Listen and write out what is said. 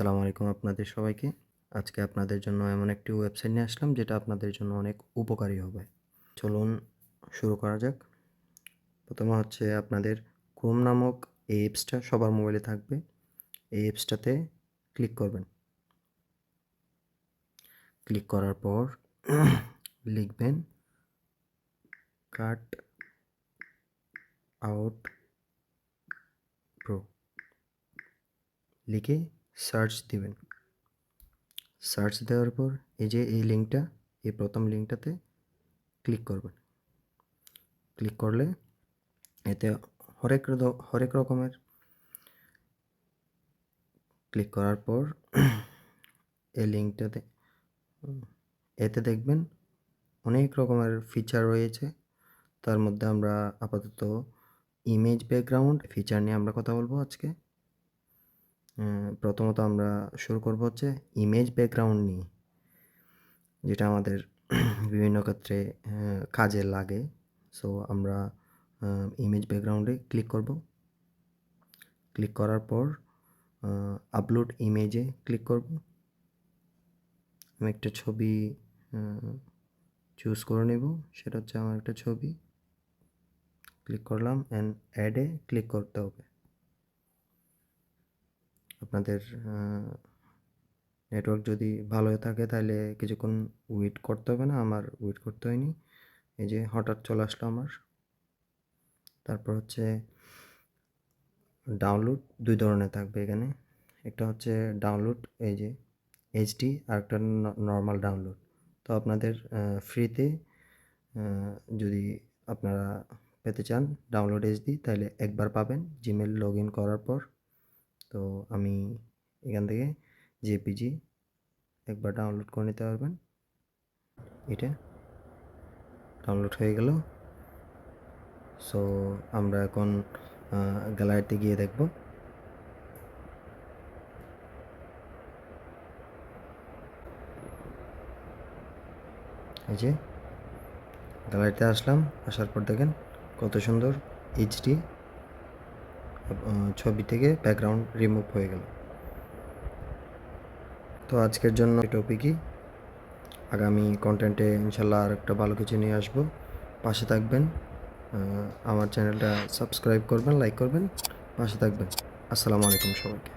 আসসালামু আলাইকুম আপনাদের সবাইকে। আজকে আপনাদের জন্য এমন একটি ওয়েবসাইট নিয়ে আসলাম যেটা আপনাদের জন্য অনেক উপকারী হবে। চলুন শুরু করা যাক। প্রথমে হচ্ছে আপনাদের Chrome নামক এই অ্যাপসটা সবার মোবাইলে থাকবে। এই অ্যাপসটাতে ক্লিক করবেন। ক্লিক করার পর লিখবেন কাট আউট প্রো, লিখে সার্চ দিবেন। সার্চ দেওয়ার পর এই যে এই লিঙ্কটা, এই প্রথম লিঙ্কটাতে ক্লিক করবেন। ক্লিক করলে এতে হরেক রকমের ক্লিক করার পর এই লিঙ্কটাতে এতে দেখবেন অনেক রকমের ফিচার রয়েছে। তার মধ্যে আমরা আপাতত ইমেজ ব্যাকগ্রাউন্ড ফিচার নিয়ে আমরা কথা বলবো আজকে। প্রথমত আমরা শুরু করব হচ্ছে ইমেজ ব্যাকগ্রাউন্ড নিয়ে, যেটা আমাদের বিভিন্ন ক্ষেত্রে কাজে লাগে। সো আমরা ইমেজ ব্যাকগ্রাউন্ডে ক্লিক করব। ক্লিক করার পর আপলোড ইমেজে ক্লিক করব। আমি একটা ছবি চুজ করে নেব, সেটা হচ্ছে আমার একটা ছবি। ক্লিক করলাম অ্যান্ড অ্যাডে ক্লিক করতে হবে। আপনাদের নেটওয়ার্ক যদি ভালো থাকে তাহলে কিছুক্ষণ ওয়েট করতে হবে না, আমার ওয়েট করতে হয়নি। এই যে হঠাৎ চলে আসলো আমার। তারপর হচ্ছে ডাউনলোড দুই ধরনের থাকবে এখানে। একটা হচ্ছে ডাউনলোড এই যে এইচডি, আর একটা নর্মাল ডাউনলোড। তো আপনাদের ফ্রিতে যদি আপনারা পেতে চান ডাউনলোড এইচডি, তাহলে একবার পাবেন জিমেল লগ ইন করার পর। তো আমি এখান থেকে জেপিজি একবার ডাউনলোড করে নিতে পারবেন। এটা ডাউনলোড হয়ে গেল। সো আমরা এখন গ্যালারিতে গিয়ে দেখব। এই যে গ্যালারিতে আসলাম, আসার পর দেখেন কত সুন্দর এইচডি ছবি থেকে ব্যাকগ্রাউন্ড রিমুভ হয়ে গেল। তো আজকের জন্য এই টপিকই। আগামী কন্টেন্টে ইনশাল্লাহ আর একটা ভালো কিছু নিয়ে আসবো। পাশে থাকবেন, আমার চ্যানেলটা সাবস্ক্রাইব করবেন, লাইক করবেন, পাশে থাকবেন। আসসালামু আলাইকুম সবাইকে।